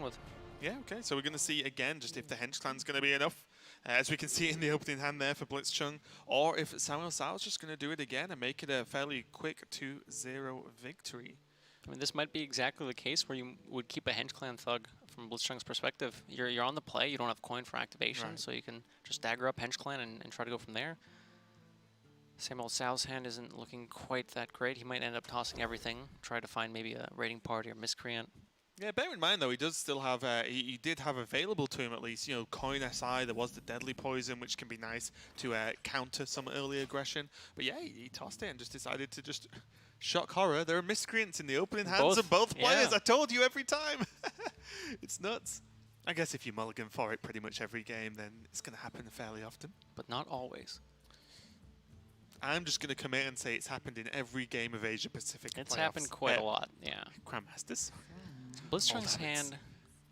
with. Yeah, okay, so we're going to see again just if the Hench Clan's going to be enough, as we can see in the opening hand there for blitzchung, or if SamuelTsao is just going to do it again and make it a fairly quick 2-0 victory. I mean, this might be exactly the case where you would keep a Hench Clan Thug from blitzchung's perspective. You're on the play, you don't have coin for activation, Right. so you can just dagger up Hench Clan and try to go from there. SamuelTsao's hand isn't looking quite that great. He might end up tossing everything, try to find maybe a raiding party or miscreant. Yeah, bear in mind though, he does still have, he did have available to him at least, you know, coin SI, there was the deadly poison, which can be nice to counter some early aggression. But yeah, he tossed it and just decided to just shock horror. There are miscreants in the opening hands of both players, yeah. I told you every time. It's nuts. I guess if you mulligan for it pretty much every game, then it's going to happen fairly often. But not always. I'm just going to commit and say it's happened in every game of Asia Pacific It's playoffs. happened quite a lot, yeah. Grandmasters. blitzchung's hand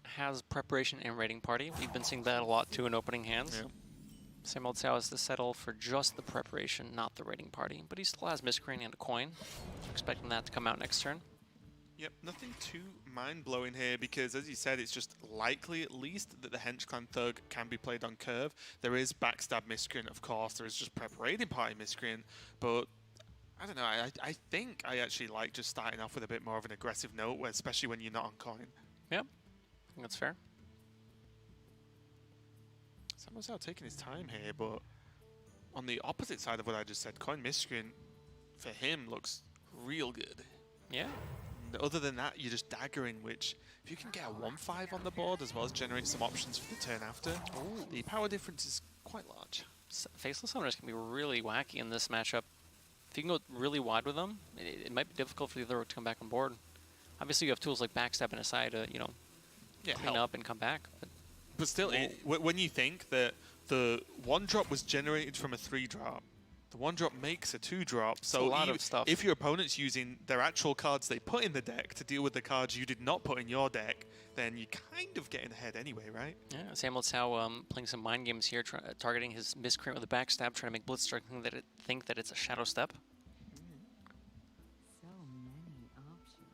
has preparation and raiding party. We've been seeing that a lot too in opening hands. Yeah. SamuelTsao has to settle for just the preparation, not the raiding party. But he still has miscreant and a coin. Expecting that to come out next turn. Yep, nothing too mind-blowing here because, as you said, it's just likely at least that the Hench Clan Thug can be played on curve. There is Backstab Miscreant, of course. There is just Preparating Party Miscreant. But, I don't know, I think I actually like just starting off with a bit more of an aggressive note, especially when you're not on coin. Yep, I think that's fair. SamuelTsao taking his time here, but on the opposite side of what I just said, coin Miscreant for him looks real good. Yeah. Other than that, you're just daggering, which, if you can get a 1-5 on the board, as well as generate some options for the turn after, the power difference is quite large. Faceless Summoners can be really wacky in this matchup. If you can go really wide with them, it might be difficult for the other rook to come back on board. Obviously, you have tools like Backstab and SI to, you know, clean up and come back. But still, when you think that the 1-drop was generated from a 3-drop, the 1-drop makes a 2-drop, so a lot of stuff. If your opponent's using their actual cards they put in the deck to deal with the cards you did not put in your deck, then you're kind of getting ahead anyway, right? Yeah, SamuelTsao playing some mind games here, targeting his miscreant with a backstab, trying to make blitzchung think that it's a shadow step. So many options.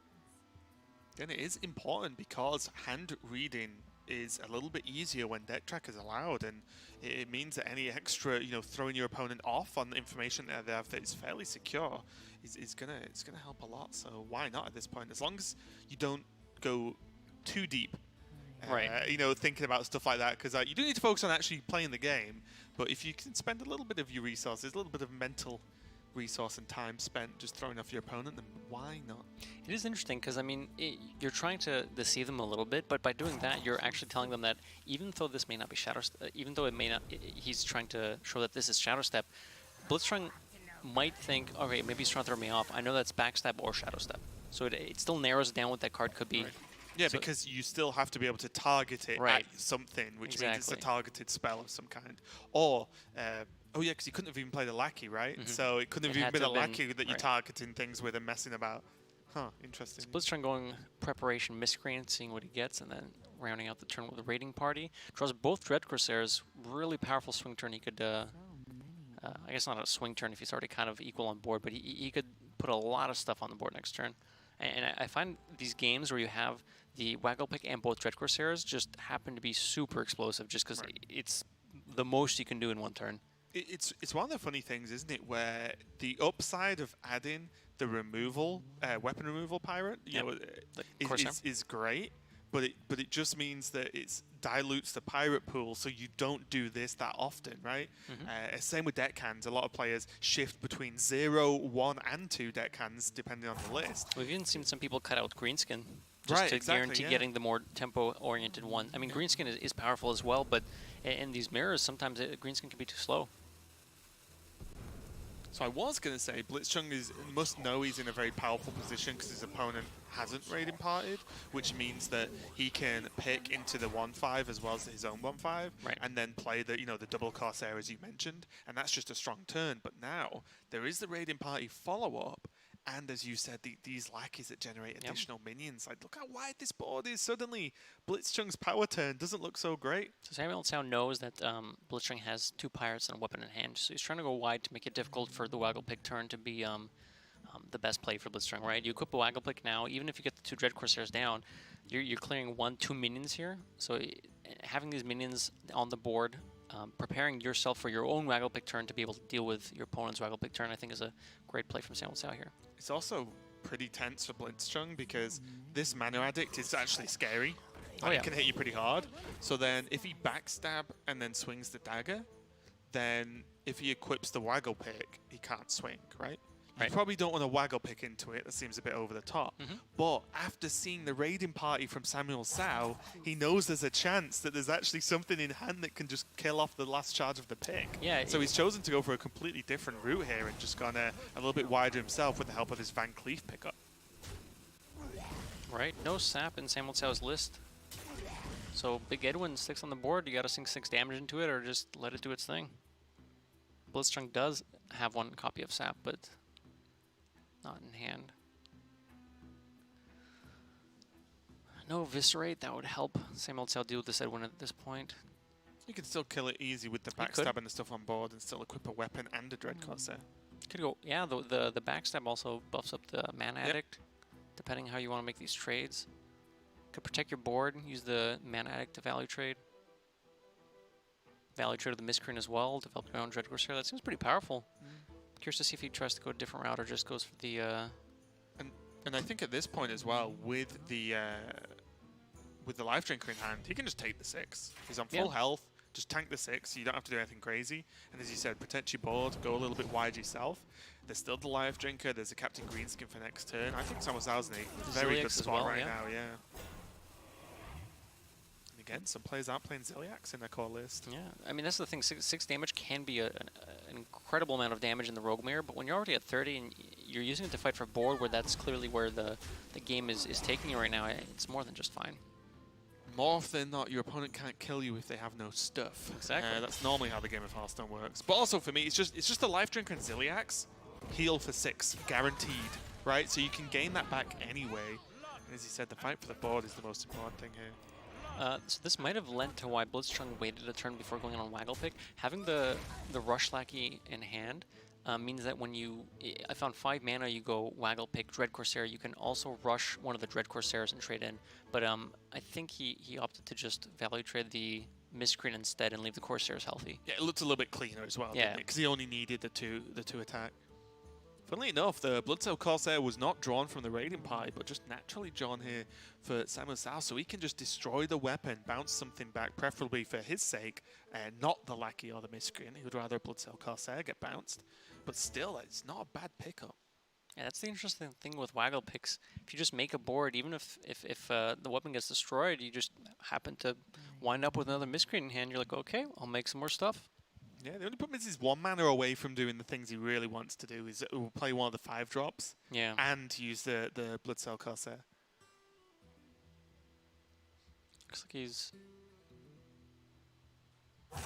Then it is important because hand reading is a little bit easier when deck track is allowed, and it means that any extra, you know, throwing your opponent off on the information that they have that is fairly secure is gonna help a lot. So why not at this point? As long as you don't go too deep, Right. You know, thinking about stuff like that, because you do need to focus on actually playing the game. But if you can spend a little bit of your resources, a little bit of mental resource and time spent just throwing off your opponent, then why not? It is interesting because, I mean, you're trying to deceive them a little bit, but by doing that, you're actually telling them that even though this may not be Shadow Step, even though it may not, he's trying to show that this is Shadow Step, blitzchung might think, okay, maybe he's trying to throw me off. I know that's Backstab or Shadow Step. So it still narrows down what that card could be. Right. Yeah, So because you still have to be able to target it Right. at something, which means it's a Exactly. targeted spell of some kind. Or, oh yeah, because you couldn't have even played a lackey, right? So it couldn't have It even had been to a have been- lackey that you're right. targeting things with and messing about. Huh, interesting. Blitzchung going preparation miscreant, seeing what he gets, and then rounding out the turn with a raiding party. Draws both Dread Corsairs. Really powerful swing turn. He could, So many. I guess not a swing turn if he's already kind of equal on board, but he could put a lot of stuff on the board next turn. And I find these games where you have the Waggle Pick and both Dread Corsairs just happen to be super explosive just because it's the most you can do in one turn. It's one of the funny things, isn't it, where the upside of adding the removal, weapon removal pirate, you know, is great, but it just means that it dilutes the pirate pool, so you don't do this that often, right? Same with deck hands. A lot of players shift between 0, 1, and 2 deck hands depending on the list. We've even seen some people cut out Greenskin just to guarantee getting the more tempo-oriented one. I mean, Greenskin is powerful as well, but in these mirrors, sometimes Greenskin can be too slow. So I was going to say, blitzchung must know he's in a very powerful position because his opponent hasn't raiding partied, which means that he can pick into the 1-5 as well as his own 1-5, and then play the the double Corsair as you mentioned, and that's just a strong turn. But now there is the raiding party follow-up, and as you said, these lackeys that generate additional minions. Like, look how wide this board is suddenly. Blitzchung's power turn doesn't look so great. So SamuelTsao knows that Blitzchung has 2 pirates and a weapon in hand, so he's trying to go wide to make it difficult for the Waggle Pick turn to be the best play for blitzchung, right? You equip a waggle pick now, even if you get the 2 Dread Corsairs down, you're clearing 1-2 minions here. So having these minions on the board, preparing yourself for your own waggle pick turn to be able to deal with your opponent's waggle pick turn, I think is a great play from SamuelTsao here. It's also pretty tense for blitzchung because this Mana Addict is actually scary. Like, it can hit you pretty hard. So then if he backstab and then swings the dagger, then if he equips the waggle pick, he can't swing, right? You probably don't want to waggle pick into it. That seems a bit over the top. But after seeing the raiding party from SamuelTsao, he knows there's a chance that there's actually something in hand that can just kill off the last charge of the pick. Yeah. So he's chosen to go for a completely different route here and just gone a little bit wider himself with the help of his Van Cleef pickup. Right. No sap in SamuelTsao's list. So Big Edwin sticks on the board. You got to sink 6 damage into it or just let it do its thing. blitzchung does have 1 copy of sap, but not in hand. No Eviscerate, that would help SamuelTsao deal with this Edwin at this point. You can still kill it easy with the backstab and the stuff on board and still equip a weapon and a Dread Corsair. Could go, yeah, the backstab also buffs up the Mana Addict, depending how you want to make these trades. Could protect your board, use the Mana Addict to value trade. Value trade of the Miscreant as well, develop your own Dread Corsair. That seems pretty powerful. Curious to see if he tries to go a different route or just goes for the... And I think at this point as well, with the Life Drinker in hand, he can just take the 6. He's on full health, just tank the 6, you don't have to do anything crazy. And as you said, protect your board, go a little bit wide yourself. There's still the Life Drinker, there's a Captain Greenskin for next turn. I think SamuelTsao's in a very good spot right now, And again, some players aren't playing Ziliax in their core list. Yeah, I mean, that's the thing. 6 damage can be an incredible amount of damage in the Rogue Mirror, but when you're already at 30 and you're using it to fight for board, where that's clearly where the game is taking you right now, it's more than just fine. More often than not, your opponent can't kill you if they have no stuff. Exactly. That's normally how the game of Hearthstone works. But also for me, it's just the Life Drinker and Ziliax. Heal for 6, guaranteed, right? So you can gain that back anyway. And as you said, the fight for the board is the most important thing here. So this might have lent to why blitzchung waited a turn before going on waggle pick. Having the Rush Lackey in hand means that when I found 5 mana, you go waggle pick Dread Corsair. You can also rush one of the Dread Corsairs and trade in. But I think he opted to just value trade the Miscreant instead and leave the Corsairs healthy. Yeah, it looked a little bit cleaner as well, didn't it? Because he only needed the two attack. Funnily enough, the BloodCell Corsair was not drawn from the raiding party, but just naturally drawn here for SamuelTsao, so he can just destroy the weapon, bounce something back, preferably for his sake, not the Lackey or the Miscreant. He would rather a BloodCell Corsair get bounced, but still, it's not a bad pickup. Yeah, that's the interesting thing with waggle picks. If you just make a board, even if the weapon gets destroyed, you just happen to wind up with another Miscreant in hand, you're like, okay, I'll make some more stuff. Yeah, the only problem is he's 1 mana away from doing the things he really wants to do. Is play one of the 5 drops and use the BloodCell Corsair. Looks like he's... I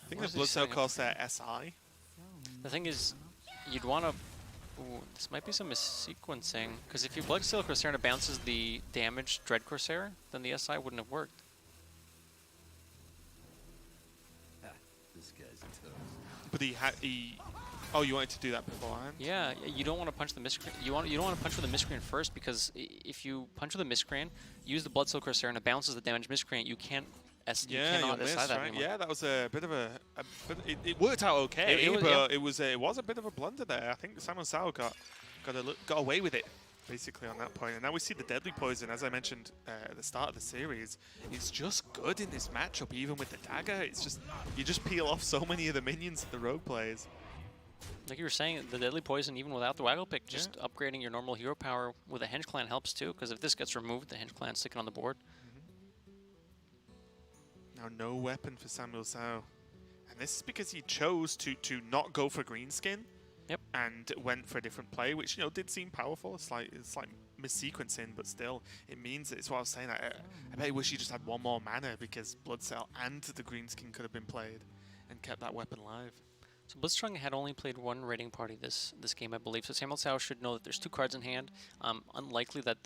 think the BloodCell Corsair SI. The thing is, you'd want to... Ooh, this might be some missequencing, because if you BloodCell Corsair and it bounces the damaged Dread Corsair, then the SI wouldn't have worked. But oh, you wanted to do that beforehand? Yeah, you don't want to punch the Miscreant. You don't want to punch for the Miscreant first, because if you punch for the Miscreant, use the BloodCell Corsair and it bounces the damaged Miscreant, you cannot SI that anymore. Yeah, that was a bit of it worked out okay, it was a bit of a blunder there. I think SamuelTsao got away with it basically on that point. And now we see the Deadly Poison, as I mentioned at the start of the series. It's just good in this matchup, even with the dagger. It's just, you just peel off so many of the minions that the rogue plays. Like you were saying, the Deadly Poison, even without the waggle pick, just upgrading your normal hero power with a Henge Clan helps too, because if this gets removed, the Henge Clan's sticking on the board. Now no weapon for SamuelTsao. And this is because he chose to not go for Greenskin. And went for a different play, which, you know, did seem powerful. It's like missequencing, but still, it means it's what I was saying. I bet he wish he just had 1 more mana, because BloodCell and the Greenskin could have been played and kept that weapon live. So blitzchung had only played 1 raiding party this game, I believe. So SamuelTsao should know that there's 2 cards in hand. Unlikely that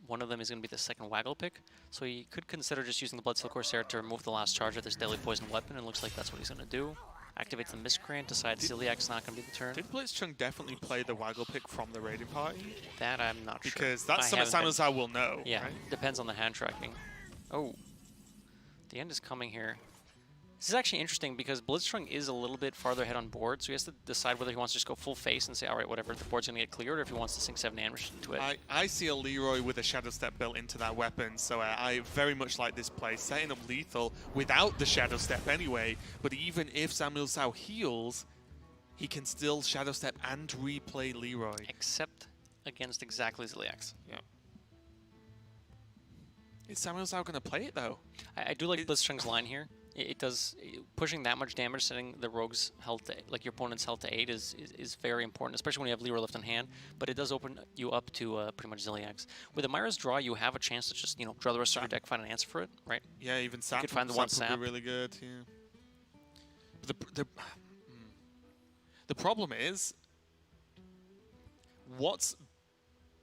one of them is going to be the second waggle pick. So he could consider just using the BloodCell Corsair to remove the last charge of this Deadly Poison weapon, and looks like that's what he's going to do. activates the Miscreant, decides Ziliak's not going to be the turn. Did blitzchung definitely play the waggle pick from the raiding party? That I'm not sure. Because that's something haven't SamuelTsao will know. Yeah, Right? depends on the hand tracking. Oh, the end is coming here. This is actually interesting because blitzchung is a little bit farther ahead on board, so he has to decide whether he wants to just go full face and say, all right, whatever, the board's going to get cleared, or if he wants to sink 7 damage into it. I see a Leroy with a Shadow Step built into that weapon, so I very much like this play, setting up lethal without the Shadow Step anyway, but even if SamuelTsao heals, he can still Shadow Step and replay Leroy. Except against exactly Ziliak's. Yeah. Is SamuelTsao going to play it, though? I do like blitzchung's line here. It does pushing that much damage, setting the rogue's health to, like your opponent's health to 8 is very important, especially when you have Leroy left on hand. But it does open you up to pretty much Ziliak's. With a Myra's draw, you have a chance to just draw the rest of your deck, find an answer for it, right? Yeah, even Sap. You could find the one Sap. Would be really good. Yeah. But the problem is, what's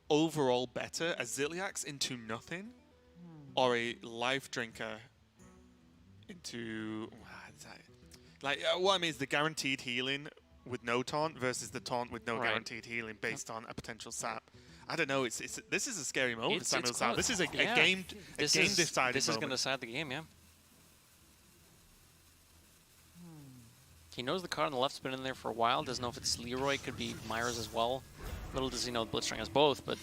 overall better, a Ziliak's into nothing, or a Life Drinker into what I mean is the guaranteed healing with no taunt versus the taunt with no guaranteed healing based on a potential sap. I don't know. This is a scary moment for SamuelTsao. This is a game deciding. This is going to decide the game. Yeah. He knows the card on the left's been in there for a while. Doesn't know if it's Leroy. Could be Myra's as well. Little does he know blitzchung has both, but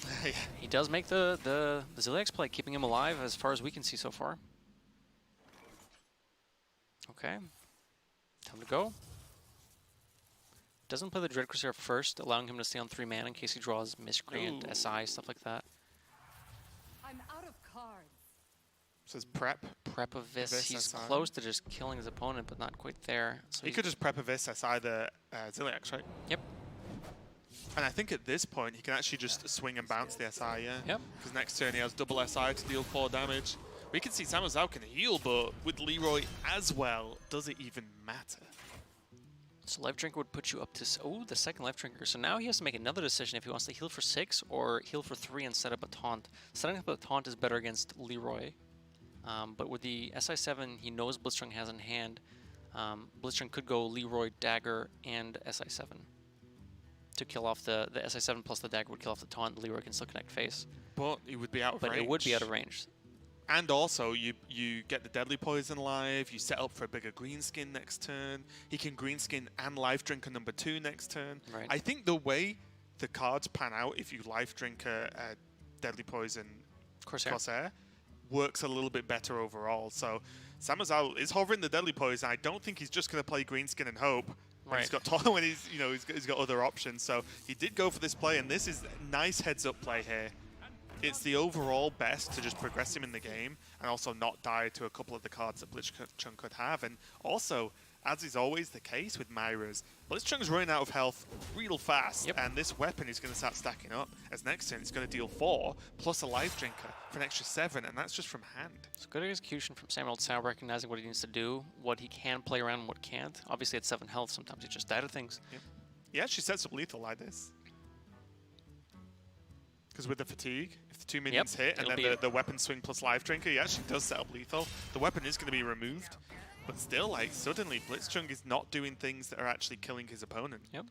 he does make the Ziliak's play, keeping him alive as far as we can see so far. Okay, time to go. Doesn't play the Dread Crusader first, allowing him to stay on 3 mana in case he draws Miscreant, SI, stuff like that. I'm out of cards. Says prep. Prep of Vis. He's SI. close to just killing his opponent, but not quite there. So He could just prep a Vis SI the Ziliak's, right? Yep. And I think at this point he can actually just swing and bounce the SI, yeah? Yep. Because next turn he has double SI to deal 4 damage. We can see SamuelTsao can heal, but with Leroy as well, does it even matter? So Life Drinker would put you up to the second Life Drinker. So now he has to make another decision if he wants to heal for 6 or heal for 3 and set up a taunt. Setting up a taunt is better against Leroy, but with the SI7 he knows blitzchung has in hand. Blitzchung could go Leroy, Dagger, and SI7 to kill off the SI7 plus the Dagger would kill off the taunt. Leroy can still connect face, But he would be out of range. but it would be out of range. And also, you get the Deadly Poison live, you set up for a bigger greenskin next turn. He can greenskin and Life Drinker number 2 next turn. Right. I think the way the cards pan out, if you Life Drink a Deadly Poison Corsair, works a little bit better overall. So SamuelTsao is hovering the Deadly Poison. I don't think he's just going to play greenskin and hope. When he's got when he's got other options. So he did go for this play, and this is a nice heads-up play here. It's the overall best to just progress him in the game and also not die to a couple of the cards that blitzchung could have. And also, as is always the case with Myra's, blitzchung's running out of health real fast, and this weapon is going to start stacking up, as next turn it's going to deal 4 plus a Life Drinker for an extra 7, and that's just from hand. So good execution from SamuelTsao, recognizing what he needs to do, what he can play around and what can't. Obviously at 7 health, sometimes he just died of things. Yep. He actually sets up lethal like this. Because with the fatigue, if the 2 minions hit and then the weapon swing plus Life Drinker, he actually does set up lethal. The weapon is going to be removed, but still, like, suddenly blitzchung is not doing things that are actually killing his opponent. Yep.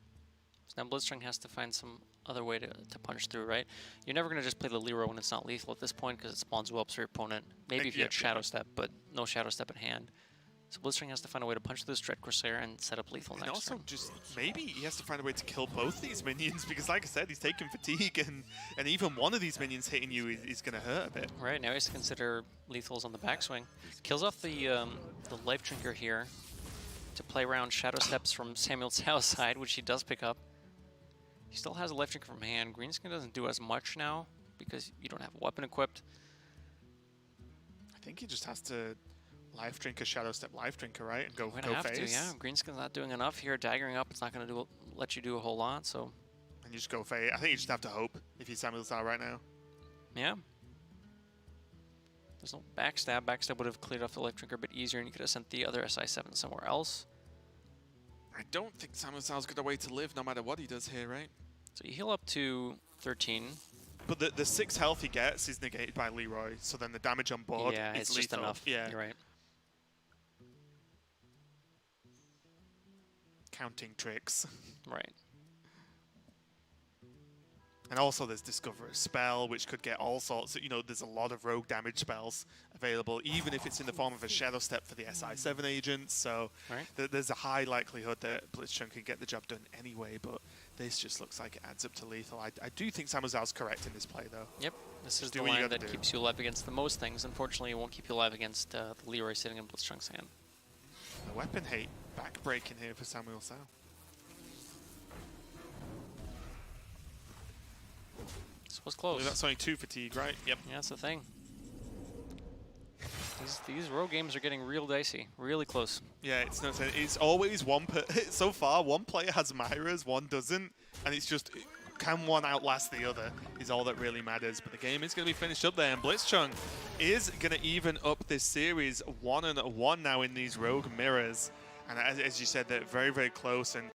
So now blitzchung has to find some other way to punch through, right? You're never going to just play the Leroy when it's not lethal at this point because it spawns whelps for your opponent. Maybe if you had Shadow Step, but no Shadow Step in hand. So blitzchung has to find a way to punch through this Dread Corsair and set up lethal next also, turn. just maybe he has to find a way to kill both these minions because, like I said, he's taking fatigue, and even one of these minions hitting you is going to hurt a bit. Right, now he has to consider lethals on the backswing. Kills off the Life Drinker here to play around Shadow Steps from SamuelTsao's side, which he does pick up. He still has a Life Drinker from hand. Greenskin doesn't do as much now because you don't have a weapon equipped. I think he just has to Life Drinker, Shadow Step, Life Drinker, right? And go have face. To, yeah. Greenskin's not doing enough here. Daggering up, it's not going to let you do a whole lot, so... And you just go face. I think you just have to hope if you're SamuelTsao right now. Yeah. There's no backstab. Backstab would have cleared off the Life Drinker a bit easier, and you could have sent the other SI7 somewhere else. I don't think SamuelTsao's got a way to live no matter what he does here, right? So you heal up to 13. But the 6 health he gets is negated by Leroy, so then the damage on board is it's just lethal. enough. Yeah. You're right. counting tricks. Right. And also there's Discover a Spell, which could get all sorts of, you know, there's a lot of rogue damage spells available, even if it's in the form of a Shadow Step for the SI7 agents. So there's a high likelihood that blitzchung can get the job done anyway, but this just looks like it adds up to lethal. I do think SamuelTsao is correct in this play, though. Yep. This is do the what you line gotta that do. keeps you alive against the most things. Unfortunately, it won't keep you alive against the Leroy sitting in blitzchung's hand. The weapon hate back-breaking here for SamuelTsao. This was close. That's only 2 fatigue, right? Yep. Yeah, that's the thing. These rogue games are getting real dicey, really close. Yeah, it's always one. So far, one player has Myras, one doesn't, and it's just can one outlast the other is all that really matters. But the game is going to be finished up there, and blitzchung is going to even up this series 1-1 now in these rogue mirrors. And as you said, they're very, very close. And